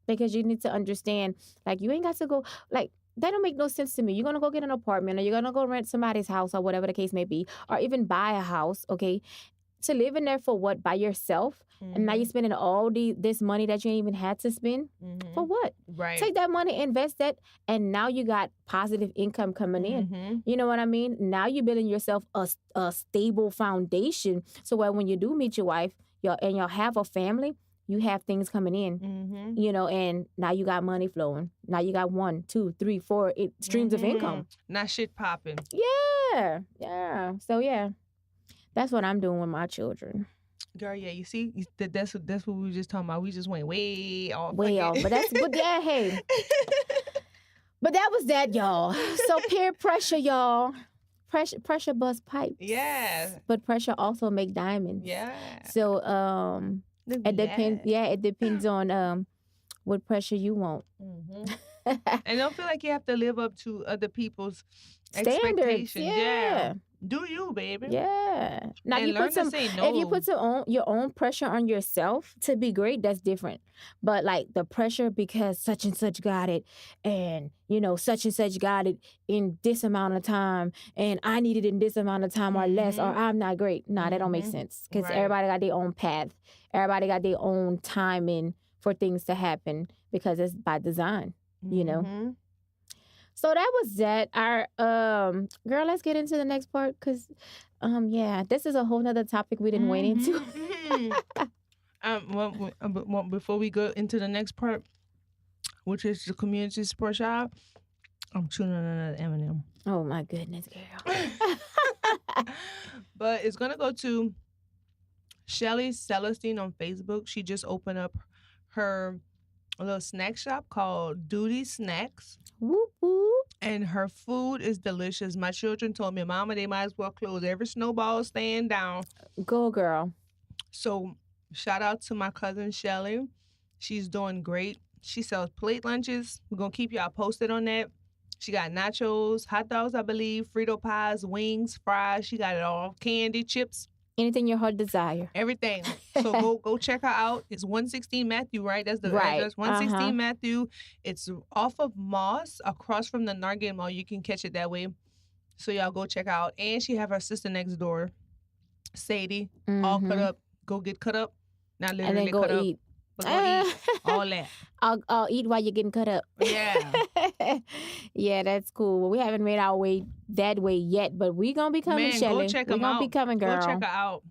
Speaker 2: Because you need to understand, like you ain't got to go, like that don't make no sense to me. You're going to go get an apartment or you're going to go rent somebody's house or whatever the case may be, or even buy a house, okay? To live in there for what? By yourself? And now you're spending all this money that you ain't even had to spend? For what?
Speaker 1: Right.
Speaker 2: Take that money, invest that, and now you got positive income coming in. You know what I mean? Now you're building yourself a stable foundation so that when you do meet your wife and y'all have a family, you have things coming in, and now you got money flowing. Now you got 1, 2, 3, 4 streams of income.
Speaker 1: Now shit popping.
Speaker 2: Yeah. So yeah, that's what I'm doing with my children.
Speaker 1: Girl, yeah, you see, that's what we were just talking about. We just went way off.
Speaker 2: Way off, but yeah, hey. But that was that, y'all. So peer pressure, y'all. Pressure bust pipes.
Speaker 1: Yeah.
Speaker 2: But pressure also make diamonds.
Speaker 1: Yeah.
Speaker 2: So it depends. Yeah, it depends on what pressure you want.
Speaker 1: And don't feel like you have to live up to other people's
Speaker 2: Standards.
Speaker 1: expectations.
Speaker 2: Yeah.
Speaker 1: Do you, baby?
Speaker 2: Yeah. Now,
Speaker 1: And
Speaker 2: you
Speaker 1: learn
Speaker 2: put some.
Speaker 1: to say no.
Speaker 2: If you put your own pressure on yourself to be great, that's different. But like the pressure because such and such got it, and such and such got it in this amount of time, and I need it in this amount of time or less, or I'm not great. Nah, that don't make sense because
Speaker 1: Right.
Speaker 2: everybody got their own path. Everybody got their own timing for things to happen because it's by design. So that was that. Our girl, let's get into the next part because this is a whole nother topic we didn't wade into.
Speaker 1: Before we go into the next part, which is the community support shop, I'm chewing on another M&M.
Speaker 2: Oh my goodness, girl.
Speaker 1: But it's gonna go to Shelly Celestine on Facebook. She just opened up her little snack shop called Duty Snacks.
Speaker 2: Whoop, whoop.
Speaker 1: And her food is delicious. My children told me, Mama, they might as well close every snowball stand down.
Speaker 2: Go, girl.
Speaker 1: So shout out to my cousin Shelly. She's doing great. She sells plate lunches. We're going to keep y'all posted on that. She got nachos, hot dogs, I believe, Frito pies, wings, fries. She got it all. Candy, chips.
Speaker 2: Anything your heart desire.
Speaker 1: Everything. So go check her out. It's 116 Matthew, right? That's the address. 116 Matthew. It's off of Moss, across from the Nargate Mall. You can catch it that way. So y'all go check out. And she have her sister next door, Sadie, all cut up. Go get cut up. Not literally
Speaker 2: and then go
Speaker 1: cut
Speaker 2: eat.
Speaker 1: up. But go eat. All that.
Speaker 2: I'll eat while you're getting cut up.
Speaker 1: Yeah.
Speaker 2: Yeah, that's cool. Well, we haven't made our way that way yet, but we gonna be coming,
Speaker 1: Man,
Speaker 2: Shelly.
Speaker 1: go check
Speaker 2: We're
Speaker 1: them
Speaker 2: gonna
Speaker 1: out.
Speaker 2: be coming, girl.
Speaker 1: Go check her out.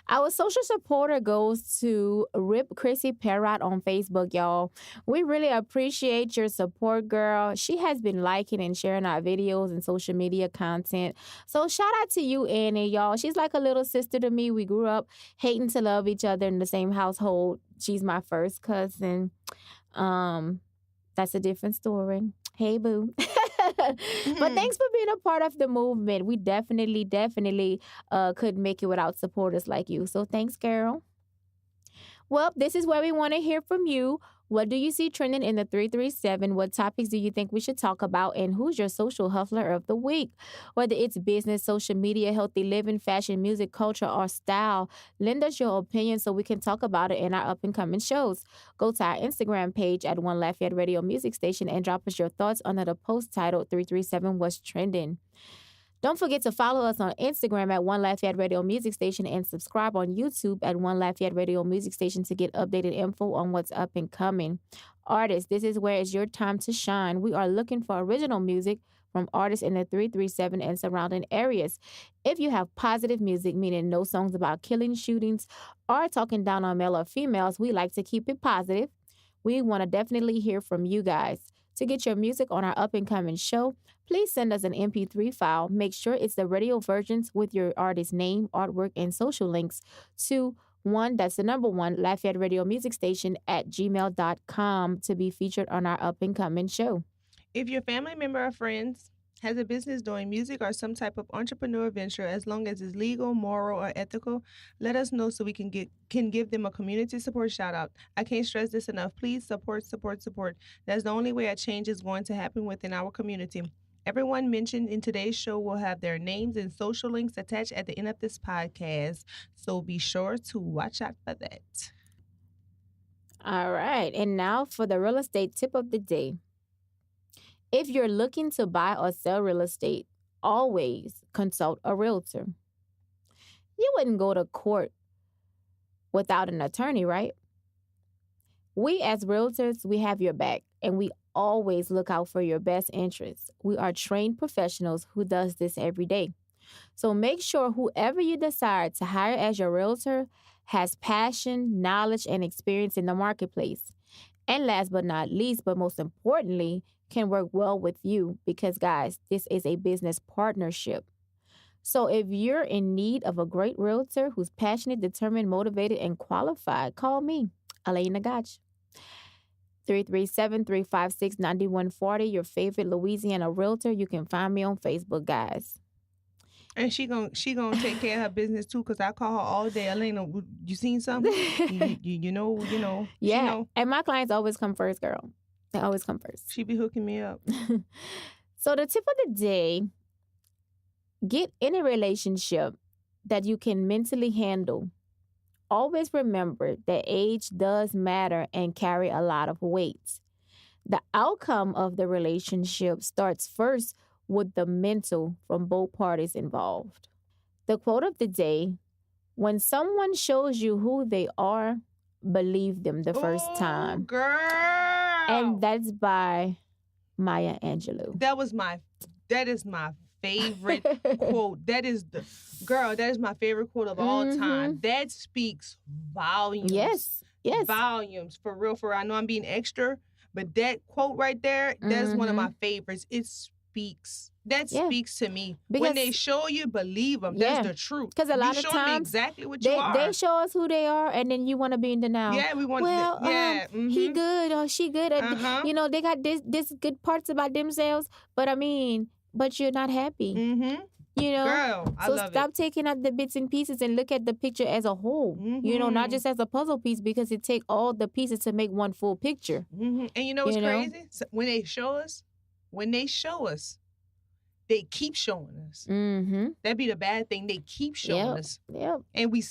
Speaker 2: Our social supporter goes to Rip Chrissy Perrott on Facebook, y'all. We really appreciate your support, girl. She has been liking and sharing our videos and social media content. So shout out to you, Annie, y'all. She's like a little sister to me. We grew up hating to love each other in the same household. She's my first cousin. That's a different story. Hey, boo. But thanks for being a part of the movement. We definitely couldn't make it without supporters like you. So thanks, girl. Well, this is where we want to hear from you. What do you see trending in the 337? What topics do you think we should talk about? And who's your social hustler of the week? Whether it's business, social media, healthy living, fashion, music, culture, or style, lend us your opinion so we can talk about it in our up-and-coming shows. Go to our Instagram page at 1Lafayette Radio Music Station and drop us your thoughts under the post titled 337 What's Trending. Don't forget to follow us on Instagram at 1Lafayette Radio Music Station and subscribe on YouTube at 1Lafayette Radio Music Station to get updated info on what's up and coming. Artists, this is where it's your time to shine. We are looking for original music from artists in the 337 and surrounding areas. If you have positive music, meaning no songs about killing, shootings, or talking down on male or females, we like to keep it positive. We want to definitely hear from you guys. To get your music on our up-and-coming show, please send us an MP3 file. Make sure it's the radio versions with your artist name, artwork, and social links to that's the number 1, Lafayette Radio Music Station at gmail.com to be featured on our up-and-coming show.
Speaker 1: If your family member or friends has a business doing music or some type of entrepreneur venture, as long as it's legal, moral, or ethical, let us know so we can give them a community support shout out. I can't stress this enough. Please support. That's the only way a change is going to happen within our community. Everyone mentioned in today's show will have their names and social links attached at the end of this podcast, so be sure to watch out for that.
Speaker 2: All right, and now for the real estate tip of the day. If you're looking to buy or sell real estate, always consult a realtor. You wouldn't go to court without an attorney, right? We as realtors, we have your back, and we always look out for your best interests. We are trained professionals who does this every day. So make sure whoever you decide to hire as your realtor has passion, knowledge, and experience in the marketplace. And last but not least, but most importantly, can work well with you because, guys, this is a business partnership. So if you're in need of a great realtor who's passionate, determined, motivated, and qualified, call me, Elena Gotch. 337-356-9140, your favorite Louisiana realtor. You can find me on Facebook, guys.
Speaker 1: And she gonna take care of her business too, cause I call her all day. Elena, you seen something? you know.
Speaker 2: Yeah,
Speaker 1: She know.
Speaker 2: and my clients always come first, girl. They always come first.
Speaker 1: She be hooking me up.
Speaker 2: So the tip of the day, get in a relationship that you can mentally handle. Always remember that age does matter and carry a lot of weight. The outcome of the relationship starts first with the mental from both parties involved. The quote of the day, when someone shows you who they are, believe them the first time.
Speaker 1: Girl.
Speaker 2: And that's by Maya Angelou.
Speaker 1: That is my favorite quote. That is my favorite quote of all time. That speaks volumes.
Speaker 2: Yes.
Speaker 1: Volumes. For real. I know I'm being extra, but that quote right there, that's one of my favorites. It speaks. That speaks to me. Because when they show you, believe them. That's the truth.
Speaker 2: Because a lot of times,
Speaker 1: me exactly what you are.
Speaker 2: They show us who they are, and then you want to be in denial.
Speaker 1: Yeah, we want.
Speaker 2: Well, he good or she good. You know, they got this good parts about themselves, but you're not happy. You know,
Speaker 1: girl, I love it.
Speaker 2: So stop taking out the bits and pieces and look at the picture as a whole. You know, not just as a puzzle piece, because it takes all the pieces to make one full picture.
Speaker 1: And you know what's crazy? So when they show us, they keep showing us. That'd be the bad thing. They keep showing us.
Speaker 2: Yep.
Speaker 1: And we,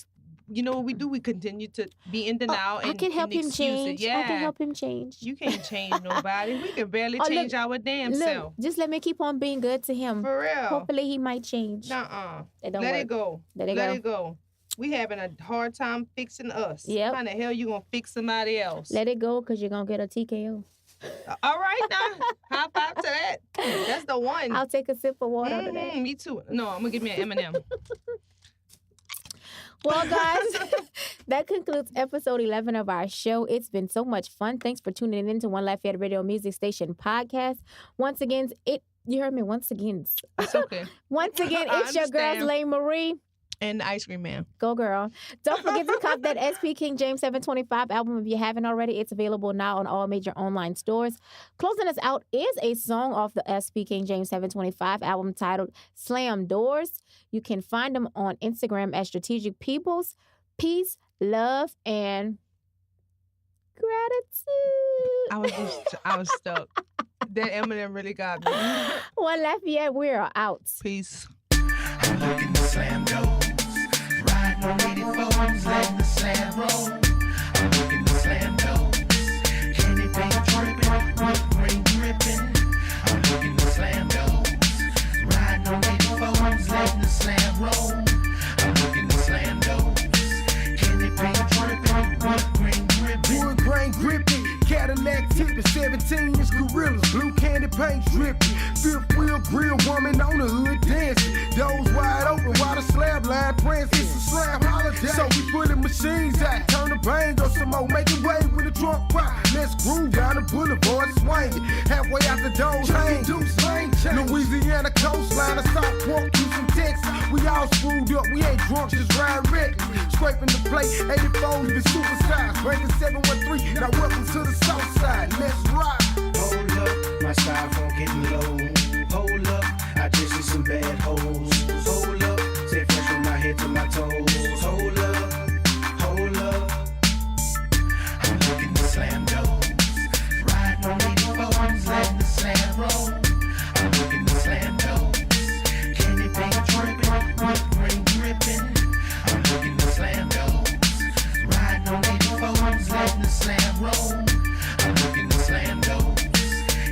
Speaker 1: you know what we do? We continue to be in denial.
Speaker 2: I can help him change.
Speaker 1: Yeah.
Speaker 2: I can help him change.
Speaker 1: You can't change nobody. We can barely change our damn self.
Speaker 2: Just let me keep on being good to him.
Speaker 1: For real.
Speaker 2: Hopefully he might change.
Speaker 1: Let
Speaker 2: work.
Speaker 1: it go. Let it go. We having a hard time fixing us.
Speaker 2: Yep.
Speaker 1: How the hell you gonna fix somebody else?
Speaker 2: Let it go, because you're gonna get a TKO.
Speaker 1: All right now. High five to that. That's the one.
Speaker 2: I'll take a sip of water out of that.
Speaker 1: Me too. No, I'm gonna give me an M&M.
Speaker 2: Well, guys, that concludes episode 11 of our show. It's been so much fun. Thanks for tuning in to 1Lafayette Radio Music Station podcast. Once again, you heard me once again.
Speaker 1: It's okay.
Speaker 2: Once again, it's your girl, Lane Marie.
Speaker 1: And the Ice Cream Man.
Speaker 2: Go, girl. Don't forget to cop that SP King James 725 album if you haven't already. It's available now on all major online stores. Closing us out is a song off the SP King James 725 album titled Slam Doors. You can find them on Instagram at Strategic Peoples. Peace, love, and gratitude.
Speaker 1: I was stuck. That Eminem really got me.
Speaker 2: 1Lafayette, we're out.
Speaker 1: Peace.
Speaker 3: I'm looking to slam doors. Riding on 84s, letting the slam roll. I'm looking to slam doors. Candy paint dripping, whipped cream dripping. I'm looking to slam doors. Riding on 84s, letting the slam roll. I'm looking to slam doors. Candy paint dripping, whipped cream dripping.
Speaker 5: Wood grain gripping, Cadillac tipping, 17-inch gorillas, blue candy paint dripping. Fifth wheel grill woman on the hood dancing. Doors wide open while the slab line prancing. It's a slab holiday, so we putting machines out. Turn the bang on some more, make it wave with a drunk pop. Let's groove down the boulevard swinging. Halfway out the doors hang. Louisiana coastline, I stop walk through some Texas. We all screwed up, we ain't drunk, just ride reckless. Scraping the plate, 84's been superstars. Breaking 713, now welcome to the south side. Let's rock.
Speaker 3: Hold up, my styrofoam getting low. Hold up, I just see some bad hoes. Hold up, stay fresh from my head to my toes. Hold up, I'm looking to slam doors. Riding on 84s, letting the slam roll. I'm looking to slam doors. Candy paint dripping, whipped cream dripping. I'm looking to slam doors. Riding on 84s, letting the slam roll. I'm looking to slam doors.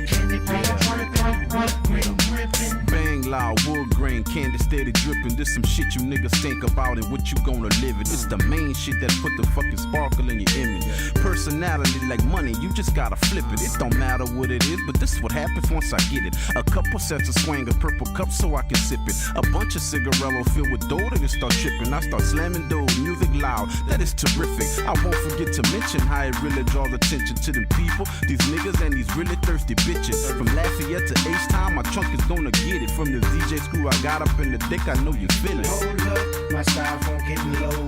Speaker 3: Candy paint dripping, whipped cream dripping.
Speaker 6: Bang loud, wood grain, candy steady dripping. This some shit you niggas think about and what you gonna live it. This the main shit that put the fucking sparkle in your image. Personality like money, you just gotta flip it. It don't matter what it is, but this what happens once I get it. A couple sets of swing, a purple cup so I can sip it. A bunch of cigarello filled with dough that it start tripping. I start slamming dough, music loud, that is terrific. I won't forget to mention how it really draws attention to them people, these niggas and these really thirsty bitches. From Lafayette to H-Town, my trunk is gonna get it. From the DJ screw I got up in the dick, I know you feel it.
Speaker 3: Hold up, my styrofoam getting low.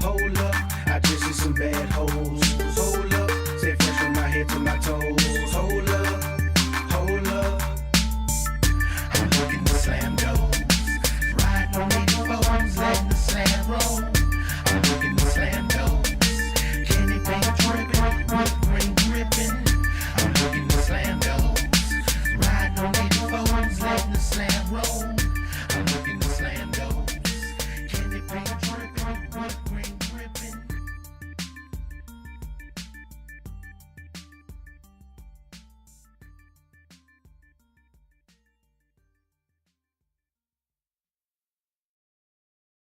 Speaker 3: Hold up, I just see some bad hoes.